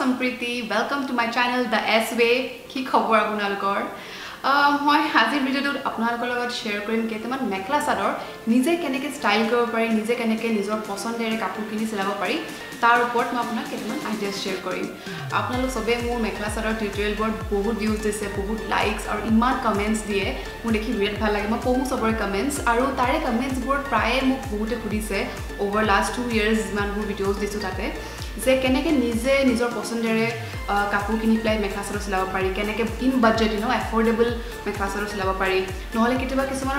Sampriti, welcome to my channel The S Way. কি খবৰ আপোনালোকৰ মই আজিৰ ভিডিওটোত আপোনালোকৰ লগত শেয়াৰ কৰিম কেইটামান মেখলা চাদৰ নিজে কেনেকৈ ষ্টাইল কৰিব পাৰি নিজে কেনেকৈ নিজৰ পছন্দেৰে কাপোৰ কিনি চিলাব পাৰি তাৰ ওপৰত মই আপোনাক কেইটামান আইডিয়াছ শেয়াৰ কৰিম আপোনালোক সবে মোৰ মেখলা চাদৰ টিউটোৰিয়েল বোৰ্ড বহুত ভিউজ দিছে বহুত লাইকস আৰু ইমান কমেন্টস দিয়ে মোৰ দেখি বিৰাট ভাল লাগে মই পঢ়ো সবৰে কমেন্টস আৰু তাৰে কমেন্টস বোৰ প্ৰায় মোক বহুতে সুধিছে ওভাৰ লাষ্ট 2 ইয়াৰ্স মান মোৰ ভিডিওস দিছো তাতে যে কেনেকৈ নিজে নিজৰ পছন্দেৰে কাপোৰ কিনি প্লাই মেখলা চাদৰ চিলাব পাৰি কেনেকৈ ইন বাজেট এফৰ্ডেবল মেখলা চাদৰ চিলাব পাৰি নহলে কেতিয়াবা কিছুমান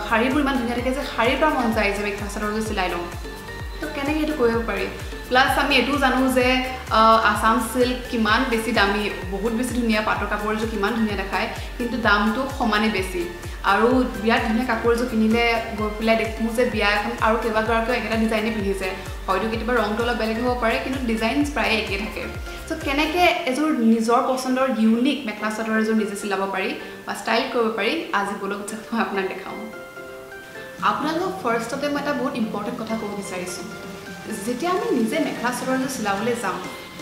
শাড়ীবোৰ ইমান ধুনীয়া থাকে যে শাড়ীৰ পৰা মন যায় যে মেখলা চাদৰ চিলাই লওঁ তো কেনেকৈ এইটো কৰিব পাৰি প্লাস আমি এটো জানো যে আসাম সিল্ক কিমান বেছি দামী বহুত বেছি ধুনীয়া পাটৰ কাপোৰটো কিমান ধুনীয়া দেখায় কিন্তু দামটো সমানে বেছি আৰু বিয়াত ধুনীয়া কাপোৰটো কিনিলে গৈ পেলাই দেখো যে বিয়া এখন আৰু কেইবাগৰাকীও একেটা ডিজাইনে পিন্ধিছে হয়তো কেতিয়াবা ৰংটো অলপ বেলেগ হ'ব পাৰে কিন্তু ডিজাইনছ প্ৰায় একে থাকে সো কেনেকৈ এযোৰ নিজৰ পছন্দৰ ইউনিক মেখলা চাদৰ এযোৰ নিজে চিলাব পাৰি বা ষ্টাইল কৰিব পাৰি আজি ব্লগত মই আপোনাক দেখাওঁ আপোনালোকক ফাৰ্ষ্টতে মই এটা বহুত ইম্পৰ্টেণ্ট কথা ক'ব বিচাৰিছোঁ যেতিয়া আমি নিজে মেখলা চাদৰ চিলাবলৈ যাম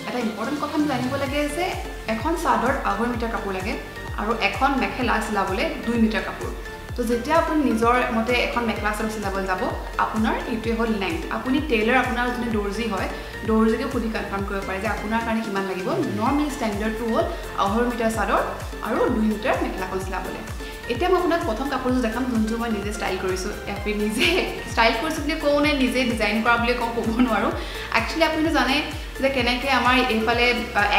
এটা ইম্পৰ্টেণ্ট কথা আমি জানিব লাগে যে এখন চাদৰ 2.5 মিটাৰ কাপোৰ লাগে আৰু এখন মেখেলা চিলাবলৈ 2 মিটাৰ কাপোৰ তো যেতিয়া আপুনি নিজৰ মতে এখন মেখেলা চাদৰ চিলাবলৈ যাব আপোনাৰ এইটোৱে হ'ল লেংথ আপুনি টেইলাৰ আপোনাৰ যোনে দৰ্জি হয় দৰ্জিকে সুধি কনফাৰ্ম কৰিব পাৰে যে আপোনাৰ কাৰণে কিমান লাগিব নৰ্মেল ষ্টেণ্ডাৰ্ডটো হ'ল 2.5 মিটাৰ চাদৰ আৰু 2 মিটাৰ মেখেলাখন চিলাবলৈ এতিয়া মই আপোনাক প্ৰথম কাপোৰটো দেখাম যোনটো মই নিজে ষ্টাইল কৰিছোঁ আপনি নিজে ষ্টাইল কৰিছোঁ বুলি কওঁ নে নিজে ডিজাইন কৰা বুলি ক'ব নোৱাৰোঁ একচুৱেলি আপুনি জানে যে কেনেকৈ আমাৰ এইফালে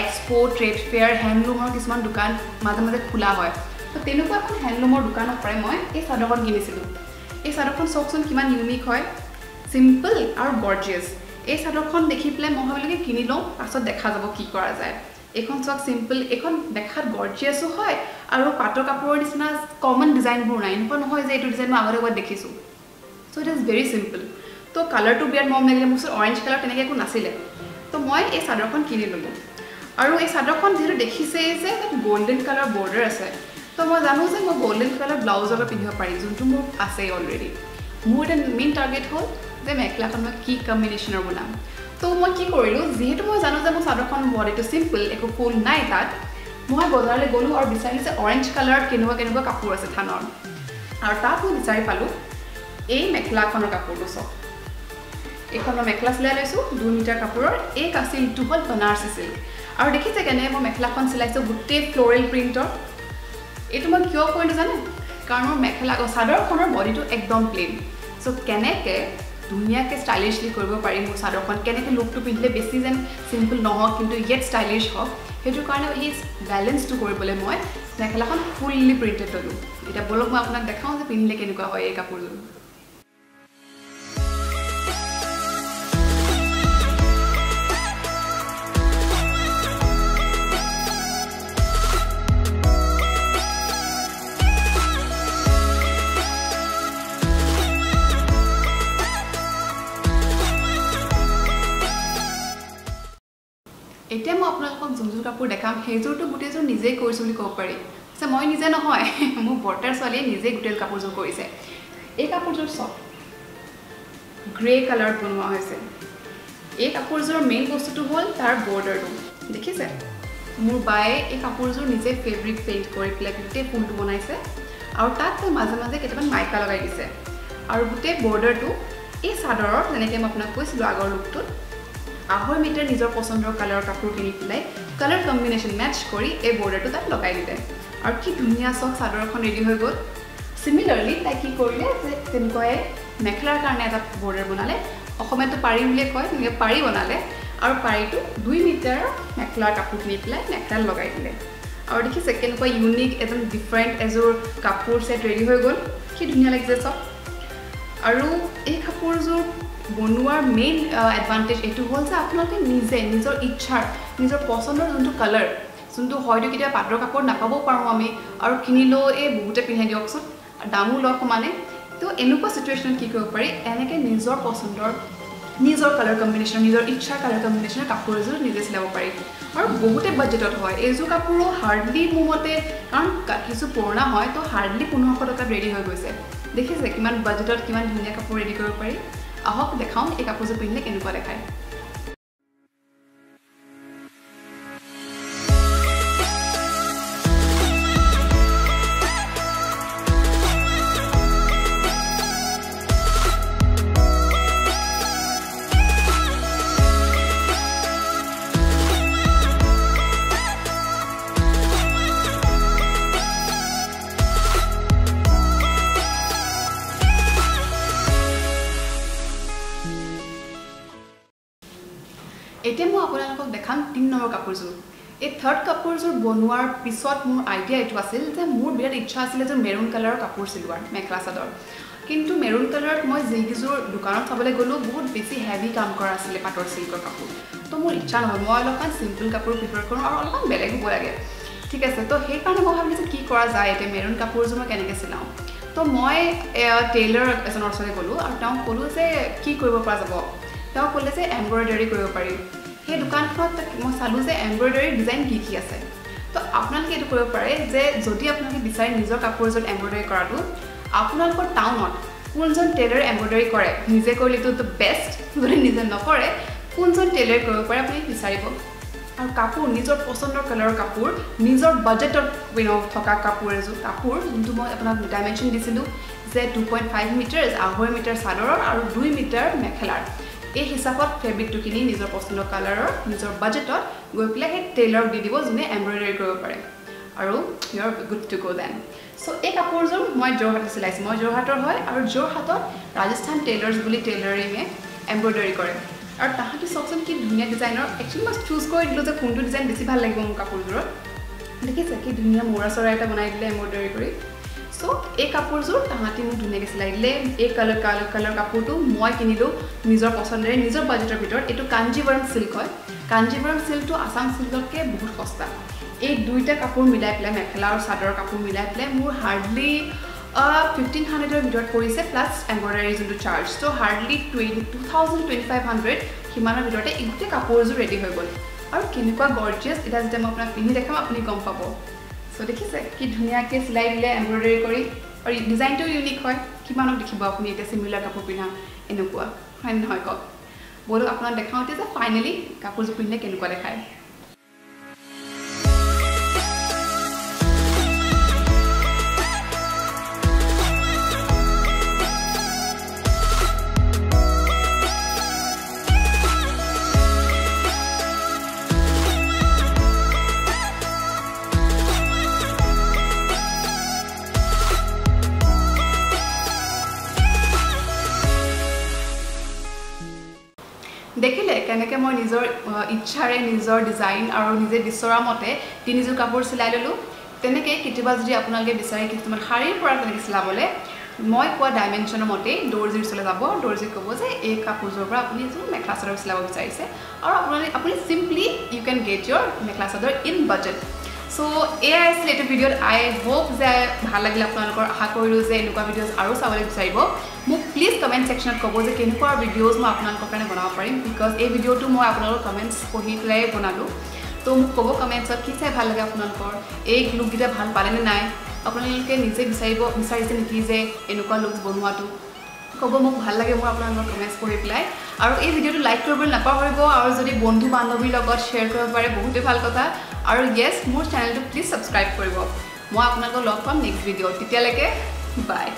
এক্সপো ট্ৰেড ফেয়াৰ হেণ্ডলুমৰ কিছুমান দোকান মাজে মাজে খোলা হয় তো তেনেকুৱা এখন হেণ্ডলুমৰ দোকানৰ পৰাই মই এই চাদৰখন কিনিছিলোঁ এই চাদৰখন চাওকচোন কিমান ইউনিক হয় চিম্পল আৰু গৰ্জিয়াছ এই চাদৰখন দেখি পেলাই মই ভাবিলোঁ কি কিনি লওঁ পাছত দেখা যাব কি কৰা যায় এখন চাওক সিম্পল এখন দেখাত গৰ্জিয়াসো হয় আৰু পাটৰ কাপোৰৰ নিচিনা কমন ডিজাইনবোৰ নাই এনেকুৱা নহয় যে এইটো ডিজাইন মই আগতে এবাৰ দেখিছোঁ so it is very simple তো কালাৰটো বিৰাট মৰম লাগিলে মোৰ অৰেঞ্জ কালাৰ তেনেকৈ একো নাছিলে তো মই এই চাদৰখন কিনি ল'লোঁ আৰু এই চাদৰখন যিহেতু দেখিছে যে তাত গোল্ডেন কালাৰ বৰ্ডাৰ আছে তো মই জানো যে মই গোল্ডেন কালাৰ ব্লাউজৰ পিন্ধিব পাৰি যোনটো মোৰ আছে অলৰেডি মোৰ এটা মেইন টাৰ্গেট হ'ল যে মেখেলাখন মই কি কম্বিনেশ্যনৰ বনাম তো মই কি কৰিলোঁ যেহেতু মই জানো যে মোৰ চাদৰখন বডিটো চিম্পল একো ফুল নাই তাত মই বজাৰলৈ গ'লোঁ আৰু বিচাৰিলোঁ যে অৰেঞ্জ কালাৰ কেনেকুৱা কাপোৰ আছে থানৰ আৰু তাত মই বিচাৰি পালোঁ এই মেখেলাখনৰ কাপোৰটো চাওক এইখন মই মেখেলা চিলাই লৈছোঁ 2 মিটাৰ কাপোৰৰ এই চিল্কটো হ'ল বনাৰসী চিল্ক আৰু দেখিছে কেনে মই মেখেলাখন চিলাইছোঁ গোটেই ফ্ল'ৰেল প্ৰিণ্টৰ এইটো মই কিয় কৰিলোঁ জানে কাৰণ মোৰ মেখেলা চাদৰখনৰ বডিটো একদম প্লেইন চ' কেনেকৈ ধুনীয়াকৈ ষ্টাইলিছলি কৰিব পাৰি মোৰ চাদৰখন কেনেকৈ লুকটো পিন্ধিলে বেছি যেন চিম্পল নহওক কিন্তু ইয়েট ষ্টাইলিছ হওক সেইটো কাৰণে এই বেলেঞ্চটো কৰিবলৈ মই মেখেলাখন ফুল্লি প্ৰিণ্টেড ল'লোঁ এতিয়া বলক মই আপোনাক দেখাওঁ যে পিন্ধিলে কেনেকুৱা হয় এই কাপোৰযোৰ এতিয়া মই আপোনালোকক যোনযোৰ কাপোৰ দেখাম সেইযোৰটো গোটেইযোৰ নিজেই কৰিছোঁ বুলি ক'ব পাৰি যে মই নিজে নহয় মোৰ বৰ্তাৰ ছোৱালীয়ে নিজেই গোটেই কাপোৰযোৰ কৰিছে এই কাপোৰযোৰ চব গ্ৰে কালাৰত বনোৱা হৈছে এই কাপোৰযোৰৰ মেইন বস্তুটো হ'ল তাৰ বৰ্ডাৰটো দেখিছে মোৰ বায়ে এই কাপোৰযোৰ নিজে ফেব্ৰিক পেইণ্ট কৰি পেলাই গোটেই ফুলটো বনাইছে আৰু তাত মাজে মাজে কেইটামান মাইকা লগাই দিছে আৰু গোটেই বৰ্ডাৰটো এই চাদৰৰ যেনেকৈ মই আপোনাক কৈছিলোঁ আগৰ লুকটোত 2.5 মিটাৰ নিজৰ পছন্দৰ কালাৰৰ কাপোৰ কিনি পেলাই কালাৰ কম্বিনেশ্যন মেটচ কৰি এই বৰ্ডাৰটো তাত লগাই দিলে আৰু কি ধুনীয়া চক চাদৰখন ৰেডি হৈ গ'ল চিমিলাৰলি তাই কি কৰিলে যে তেনেকুৱাই মেখেলাৰ কাৰণে এটা বৰ্ডাৰ বনালে অসমীয়াটো পাৰি বুলিয়ে কয় তেনেকৈ পাৰি বনালে আৰু পাৰিটো 2 মিটাৰ মেখেলাৰ কাপোৰ কিনি পেলাই মেখেলাত লগাই দিলে আৰু দেখিছে কেনেকুৱা ইউনিক এজন ডিফাৰেণ্ট এযোৰ কাপোৰ ছেট ৰেডি হৈ গ'ল কি ধুনীয়া লাগিছে চব আৰু এই কাপোৰযোৰ বনোৱাৰ মেইন এডভান্টেজ এইটো হ'ল যে আপোনালোকে নিজে নিজৰ ইচ্ছাৰ নিজৰ পছন্দৰ যোনটো কালাৰ যোনটো হয়তো কেতিয়াবা পাটৰ কাপোৰ নাপাবও পাৰোঁ আমি আৰু কিনিলেও এই বহুতে পিন্ধাই দিয়কচোন দামো লয় সমানে তো এনেকুৱা চিটুৱেশ্যনত কি কৰিব পাৰি এনেকৈ নিজৰ পছন্দৰ নিজৰ কালাৰ কম্বিনেশ্যন নিজৰ ইচ্ছাৰ কালাৰ কম্বিনেশ্যনৰ কাপোৰ এযোৰ নিজে চিলাব পাৰি আৰু বহুতে বাজেটত হয় এইযোৰ কাপোৰো হাৰ্ডলি মোৰ মতে কাৰণ কিছু পুৰণা হয় তো হাৰ্ডলি 1500 টকাত ৰেডি হৈ গৈছে দেখিছে কিমান বাজেটত কিমান ধুনীয়া কাপোৰ ৰেডি কৰিব পাৰি আহক দেখাওঁ এই কাপোৰযোৰ পিন্ধিলে কেনেকুৱা দেখায় দেখাম 3 নম্বৰ কাপোৰযোৰ এই থাৰ্ড কাপোৰযোৰ বনোৱাৰ পিছত মোৰ আইডিয়া এটো আছিল যে মোৰ বিৰাট ইচ্ছা আছিল যে মেৰুন কালাৰৰ কাপোৰ চিলোৱাৰ মেখেলা চাদৰ কিন্তু মেৰুন কালাৰত মই যেইকিজোৰ দোকানত চাবলৈ গলো বহুত বেছি হেভি কাম কৰা আছিল পাটৰ সিল্কৰ কাপোৰ তো মোৰ ইচ্ছা নহয় মই অলপমান সিম্পল কাপোৰ প্ৰিফাৰ কৰোঁ আৰু অলপমান বেলেগ হ'ব লাগে ঠিক আছে তো সেই কাৰণে মই ভাবিছোঁ কি কৰা যায় এতে মেৰুন কাপোৰযোৰ মই কেনেকৈ চিলাওঁ তো মই টেইলাৰ এজনৰ ওচৰলৈ গ'লো আৰু তেওঁ ক'লো যে কি কৰিব পৰা যাব তেওঁ ক'লে যে এমব্ৰইডাৰী কৰিব পাৰি সেই দোকানখনত মই চালোঁ যে এমব্ৰইডাৰী ডিজাইন কি কি আছে তো আপোনালোকে এইটো কৰিব পাৰে যে যদি আপোনালোকে বিচাৰে নিজৰ কাপোৰযোৰত এমব্ৰইডাৰী কৰাটো আপোনালোকৰ টাউনত কোনজন টেইলাৰ এমব্ৰইডাৰী কৰে নিজে কৰিলেতো দ্য বেষ্ট যদি নিজে নকৰে কোনজন টেইলাৰ কৰিব পাৰে আপুনি বিচাৰিব আৰু কাপোৰ নিজৰ পছন্দৰ কালাৰৰ কাপোৰ নিজৰ বাজেটত থকা কাপোৰ এযোৰ কাপোৰ যোনটো মই আপোনাক ডাইমেনশ্যন দিছিলোঁ যে 2.5 মিটাৰ 2.5 মিটাৰ চাদৰৰ আৰু 2 মিটাৰ মেখেলাৰ এই হিচাপত ফেব্ৰিকটো কিনি নিজৰ পছন্দৰ কালাৰৰ নিজৰ বাজেটত গৈ পেলাই সেই টেইলাৰক দি দিব যোনে এমব্ৰইডাৰী কৰিব পাৰে আৰু you are good to go then so এই কাপোৰযোৰ মই যোৰহাটত চিলাইছোঁ মই যোৰহাটৰ হয় আৰু যোৰহাটত ৰাজস্থান টেইলাৰ্ছ বুলি টেইলাৰিঙে এমব্ৰইডাৰী কৰে আৰু তাহাঁতি চাওকচোন কি ধুনীয়া ডিজাইনৰ একচুৱেলি মই চুজ কৰি দিলোঁ যে কোনটো ডিজাইন বেছি ভাল লাগিব মোৰ কাপোৰযোৰত দেখিছে কি ধুনীয়া মৌৰা চৰাই এটা বনাই দিলে এমব্ৰইডাৰী কৰি সো এই কাপোৰযোৰ তাহাঁতি মোক ধুনীয়াকৈ চিলাই দিলে এই কালাৰ কাপোৰটো মই কিনিলোঁ নিজৰ পচন্দেৰে নিজৰ বাজেটৰ ভিতৰত এইটো কাঞ্জীবৰম চিল্ক হয় কাঞ্জীবৰম চিল্কটো আছাম চিল্কতকৈ বহুত সস্তা এই দুইটা কাপোৰ মিলাই পেলাই মেখেলা আৰু চাদৰৰ কাপোৰ মিলাই পেলাই মোৰ হাৰ্ডলি 1500ৰ ভিতৰত পৰিছে প্লাছ এমব্ৰইডাৰী যোনটো চাৰ্জ ত' হাৰ্ডলি 2500 সিমানৰ ভিতৰতে এই গোটেই কাপোৰযোৰ ৰেডি হৈ গ'ল আৰু কেনেকুৱা গৰ্জিয়াছ এটা যেতিয়া মই আপোনাক পিন্ধি দেখাম আপুনি গম পাব সো দেখিছে কি ধুনীয়াকৈ চিলাই দিলে এমব্ৰইডাৰী কৰি আৰু ডিজাইনটোও ইউনিক হয় কিমানক দেখিব আপুনি এতিয়া চিমিলাৰ কাপোৰ পিন্ধা এনেকুৱা হয় নহয় কওক বলক আপোনাক দেখাওঁতে যে ফাইনেলি কাপোৰযোৰ পিন্ধিলে কেনেকুৱা দেখায় দেখিলে কেনেকৈ মই নিজৰ ইচ্ছাৰে নিজৰ ডিজাইন আৰু নিজে বিচৰা মতে তিনিযোৰ কাপোৰ চিলাই ল'লোঁ তেনেকৈ কেতিয়াবা যদি আপোনালোকে বিচাৰে কিছুমান শাৰীৰ পৰা তেনেকৈ চিলাবলৈ মই কোৱা ডাইমেনশ্যনৰ মতে দৰ্জিৰ ওচৰলৈ যাব দৰ্জিক ক'ব যে এই কাপোৰযোৰৰ পৰা আপুনি এযোৰ মেখেলা চাদৰ চিলাব বিচাৰিছে আৰু আপুনি simply U can gate your mekhela chador in budget so এয়া আছিল এইটো ভিডিঅ'ত আই হোপ যে ভাল লাগিলে আপোনালোকৰ আশা কৰিলোঁ যে এনেকুৱা ভিডিঅ'জ আৰু চাবলৈ বিচাৰিব মোক প্লিজ কমেণ্ট ছেকশ্যনত ক'ব যে কেনেকুৱা ভিডিঅ'জ মই আপোনালোকৰ কাৰণে বনাব পাৰিম বিকজ এই ভিডিঅ'টো মই আপোনালোকৰ কমেণ্টছ পঢ়ি পেলাই বনালোঁ তো মোক ক'ব কমেণ্টছত কি চাই ভাল লাগে আপোনালোকৰ এই লুককেইটা ভাল পালেনে নাই আপোনালোকে নিজে বিচাৰিছে নেকি যে এনেকুৱা লুকছ বনোৱাটো ক'ব মোক ভাল লাগে মই আপোনালোকৰ কমেণ্টছ পঢ়ি পেলাই আৰু এই ভিডিঅ'টো লাইক কৰিবলৈ নাপাহৰিব আৰু যদি বন্ধু বান্ধৱীৰ লগত শ্বেয়াৰ কৰিব পাৰে বহুতেই ভাল কথা আৰু য়েছ মোৰ চেনেলটো প্লিজ ছাবস্ক্ৰাইব কৰিব মই আপোনালোকক লগ পাম নেক্সট ভিডিঅ'ত তেতিয়ালৈকে বাই